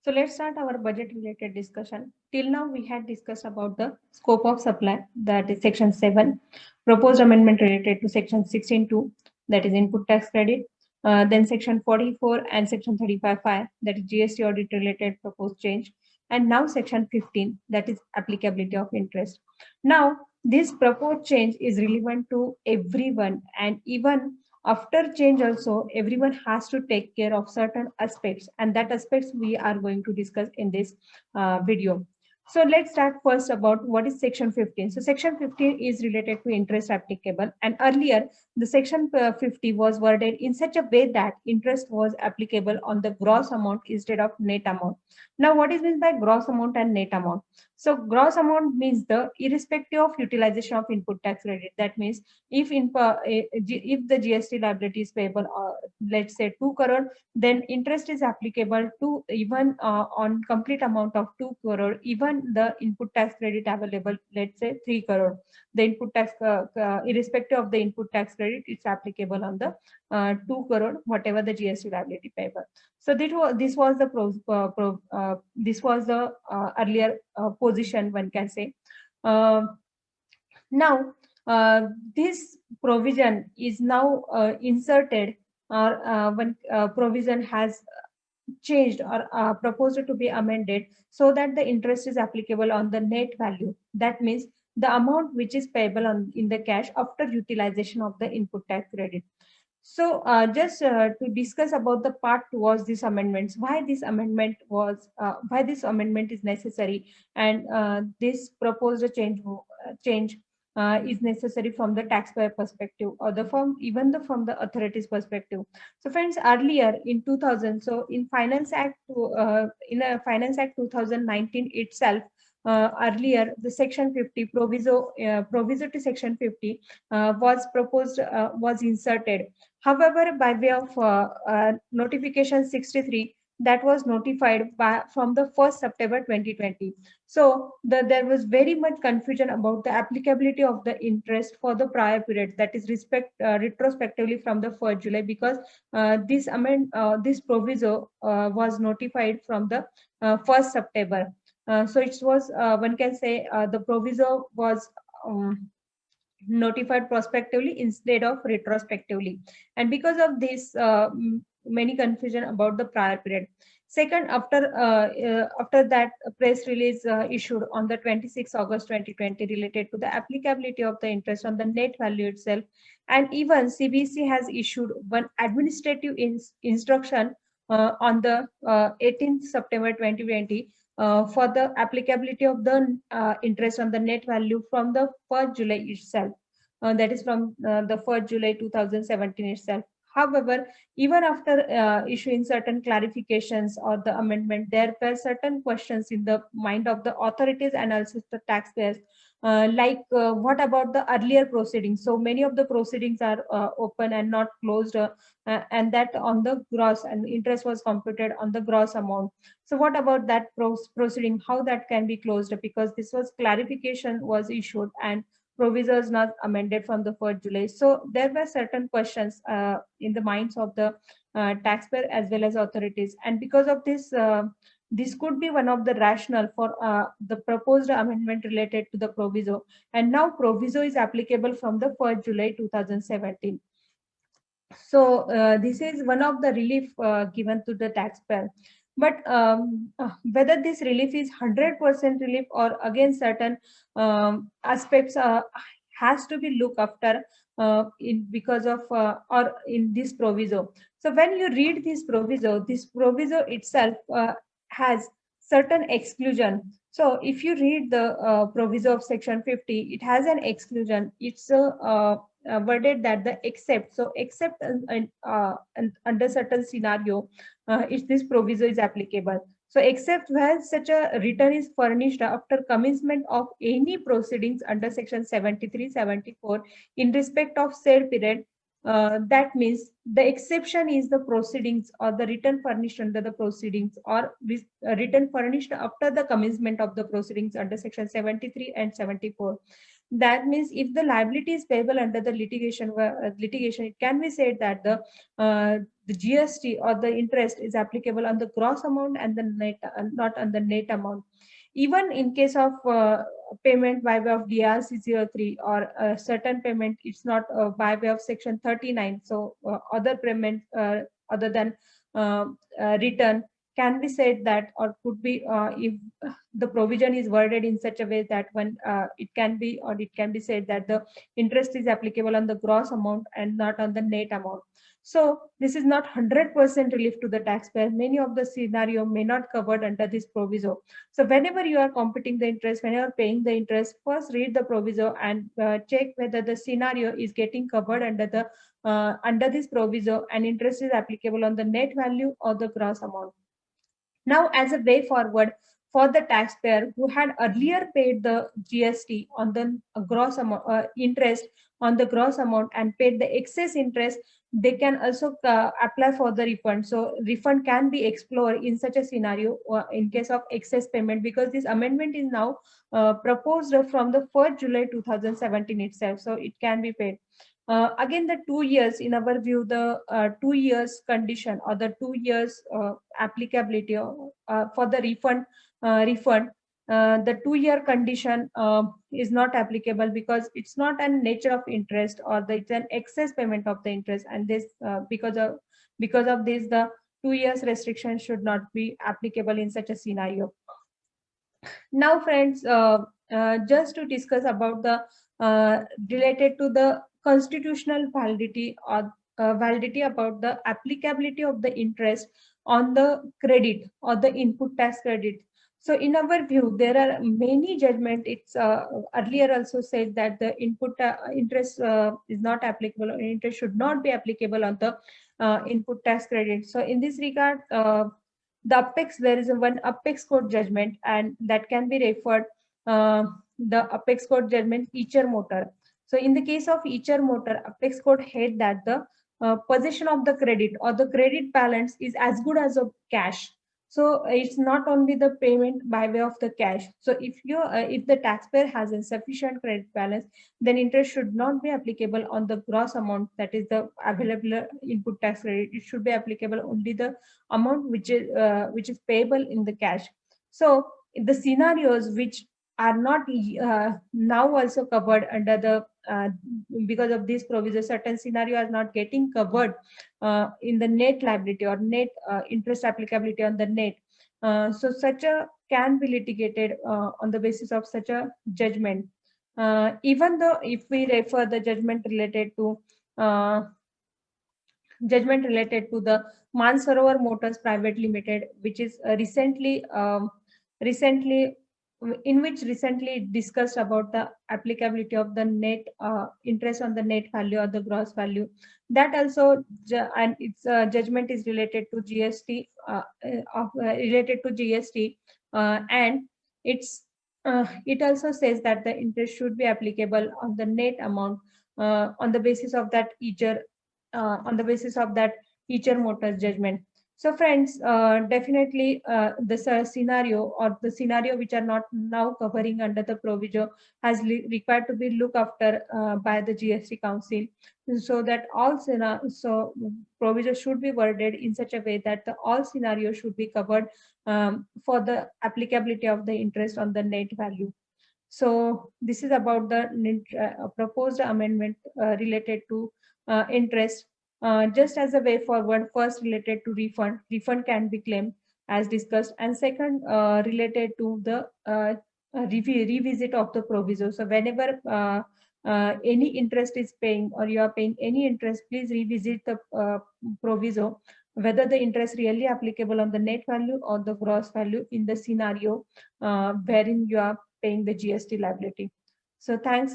So let's start our budget related discussion. Till now, we had discussed about the scope of supply, that is section 7, proposed amendment related to section 16.2, that is input tax credit, then section 44 and section 35.5, that is GST audit related proposed change, and now section 15, that is applicability of interest. Now, this proposed change is relevant to everyone, and even after change also everyone has to take care of certain aspects, and that aspects we are going to discuss in this video. So let's start first about what is section 15. So section 15 is related to interest applicable, and earlier the section 50 was worded in such a way that interest was applicable on the gross amount instead of net amount. Now what is meant by gross amount and net amount? So gross amount means the irrespective of utilization of input tax credit. That means if the GST liability is payable, let's say 2 crore, then interest is applicable to even on complete amount of 2 crore, even the input tax credit available, let's say 3 crore. The input tax, irrespective of the input tax credit, it's applicable on the 2 crore, whatever the GST liability payable. So this was the earlier position, one can say. Uh, Now, this provision is now inserted, or when provision has changed or proposed to be amended so that the interest is applicable on the net value. That means the amount which is payable on in the cash after utilization of the input tax credit. So just to discuss about the part towards these amendments, why this amendment is necessary, and this proposed change is necessary from the taxpayer perspective, or the from the authorities perspective. So friends, earlier in 2000, so in in a Finance Act 2019 itself, earlier the section 50 proviso to section 50 was inserted. However, by way of notification 63, that was notified from the 1st September 2020. So there was very much confusion about the applicability of the interest for the prior period, that is retrospectively from the 1st July, because this proviso was notified from the 1st September. So it was, one can say, the proviso was notified prospectively instead of retrospectively, and because of this many confusion about the prior period. Second, after that press release issued on the 26th August 2020 related to the applicability of the interest on the net value itself, and even CBC has issued one administrative instruction on the 18th September 2020 for the applicability of the interest on the net value from the 1st July itself. That is from the 1st July 2017 itself. However, even after issuing certain clarifications or the amendment, there were certain questions in the mind of the authorities and also the taxpayers. What about the earlier proceedings? So many of the proceedings are open and not closed, and that on the gross, and interest was computed on the gross amount. So what about that proceeding? How that can be closed? Because this was clarification was issued and provisos not amended from the 1st July. So there were certain questions in the minds of the taxpayer as well as authorities, and because of this. This could be one of the rationale for the proposed amendment related to the proviso, and now proviso is applicable from the 1st July 2017. So this is one of the relief given to the taxpayer. But whether this relief is 100% relief, or again certain aspects has to be looked after in because of or in this proviso. So when you read this proviso itself has certain exclusion. So if you read the proviso of section 50, it has an exclusion. It's worded that the except, so except under certain scenario, if this proviso is applicable. So except where such a return is furnished after commencement of any proceedings under section 73, 74 in respect of said period, that means the exception is the proceedings or the return furnished under the proceedings, or return furnished after the commencement of the proceedings under section 73 and 74. That means if the liability is payable under the litigation, it can be said that the GST or the interest is applicable on the gross amount and the net, not on the net amount. Even in case of payment by way of DRC 03 or a certain payment, it's not by way of section 39. So other payment other than return can be said that, or could be if the provision is worded in such a way that when it can be, or it can be said that the interest is applicable on the gross amount and not on the net amount. So this is not 100% relief to the taxpayer. Many of the scenario may not covered under this proviso. So whenever you are computing the interest, when you are paying the interest, first read the proviso and check whether the scenario is getting covered under this proviso and interest is applicable on the net value or the gross amount. Now, as a way forward for the taxpayer who had earlier paid the GST on the gross amount, interest on the gross amount and paid the excess interest, they can also apply for the refund. So refund can be explored in such a scenario in case of excess payment, because this amendment is now proposed from the 1st July 2017 itself. So it can be paid. Again, the 2 years, in our view, the 2 years condition or the 2 years applicability for the refund, the 2-year condition is not applicable because it's not a nature of interest, or it's an excess payment of the interest, and this because of this, the 2 years restriction should not be applicable in such a scenario. Now, friends, just to discuss about the related to the constitutional validity or validity about the applicability of the interest on the credit or the input tax credit. So in our view, there are many judgment. It's earlier also said that the input interest is not applicable, or interest should not be applicable on the input tax credit. So in this regard, the apex, there is a one apex court judgment, and that can be referred the apex court judgment Eicher Motor. So in the case of Eicher Motor, apex court held that the possession of the credit or the credit balance is as good as a cash. So it's not only the payment by way of the cash. So if the taxpayer has a sufficient credit balance, then interest should not be applicable on the gross amount, that is the available input tax credit. It should be applicable only the amount which is payable in the cash. So the scenarios which are not now also covered under the because of this provision, certain scenario are not getting covered in the net liability or net interest applicability on the net. So such a can be litigated on the basis of such a judgment. Even though if we refer the judgment related to the Mansarovar Motors Private Limited, which is recently discussed about the applicability of the net interest on the net value or the gross value. That also, and its judgment is related to GST, and it also says that the interest should be applicable on the net amount on the basis of that Eicher Motors judgment. So friends, definitely the scenario or the scenario which are not now covering under the proviso has required to be looked after by the GST Council, so that so proviso should be worded in such a way that all scenarios should be covered for the applicability of the interest on the net value. So this is about the proposed amendment related to interest. Just as a way forward, first related to refund can be claimed as discussed, and second related to the revisit of the proviso. So whenever any interest is paying, or you are paying any interest, please revisit the proviso, whether the interest really applicable on the net value or the gross value in the scenario wherein you are paying the GST liability. So thanks.